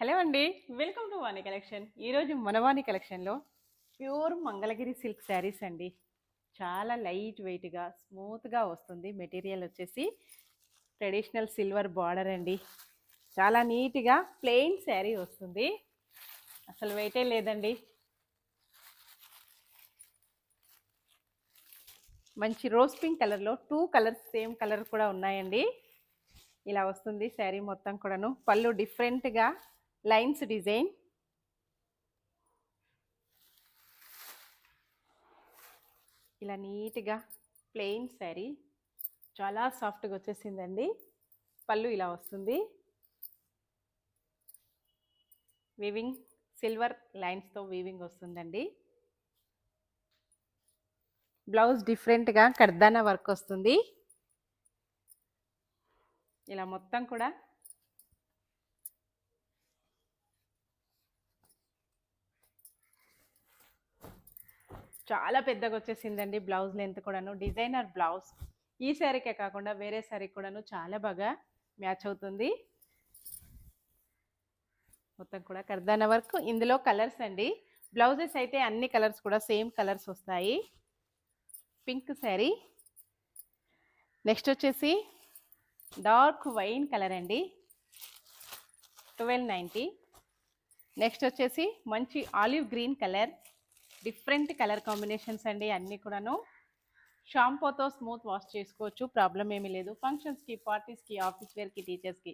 Hello అండి. Welcome to Vani collection. ఈరోజు మన వాణి కలెక్షన్లో ప్యూర్ మంగళగిరి సిల్క్ శారీస్ అండి. చాలా లైట్ వెయిట్గా స్మూత్గా వస్తుంది. మెటీరియల్ వచ్చేసి ట్రెడిషనల్ సిల్వర్ బార్డర్ అండి. చాలా నీట్గా ప్లెయిన్ శారీ వస్తుంది. అసలు వెయిటే లేదండి. మంచి రోజ్ పింక్ కలర్లో 2 కలర్స్ సేమ్ కలర్ కూడా ఉన్నాయండి. ఇలా వస్తుంది శారీ మొత్తం కూడాను. పళ్ళు డిఫరెంట్గా లైన్స్ డిజైన్, ఇలా నీట్గా ప్లెయిన్ శారీ చాలా సాఫ్ట్గా వచ్చేసిందండి. పళ్ళు ఇలా వస్తుంది. వీవింగ్ సిల్వర్ లైన్స్తో వీవింగ్ వస్తుందండి. బ్లౌజ్ డిఫరెంట్గా కర్దానా వర్క్ వస్తుంది. ఇలా మొత్తం కూడా చాలా పెద్దగా వచ్చేసిందండి. బ్లౌజ్ లెంత్ కూడాను డిజైనర్ బ్లౌజ్. ఈ శారీకే కాకుండా వేరే శారీ కూడాను చాలా బాగా మ్యాచ్ అవుతుంది. మొత్తం కూడా కర్దానా వర్క్. ఇందులో కలర్స్ అండి. బ్లౌజెస్ అయితే అన్ని కలర్స్ కూడా సేమ్ కలర్స్ వస్తాయి. పింక్ శారీ, నెక్స్ట్ వచ్చేసి డార్క్ వైన్ కలర్ అండి, 1290. నెక్స్ట్ వచ్చేసి మంచి olive green colour. Different colour combinations అండి అన్నీ కూడాను. షాంపూతో స్మూత్ వాష్ చేసుకోవచ్చు, ప్రాబ్లం ఏమీ లేదు. ఫంక్షన్స్కి, పార్టీస్కి, ఆఫీస్ వేర్కి, టీచర్స్కి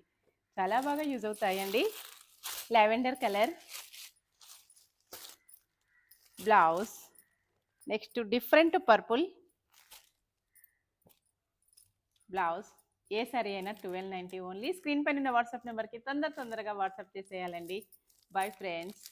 చాలా బాగా యూజ్ అవుతాయండి. Lavender colour blouse. Next different purple blouse. ఏ సారీ అయినా 1290 ఓన్లీ. స్క్రీన్ పైన వాట్సాప్ నెంబర్కి తొందరగా వాట్సాప్ చేసేయాలండి. Bye friends.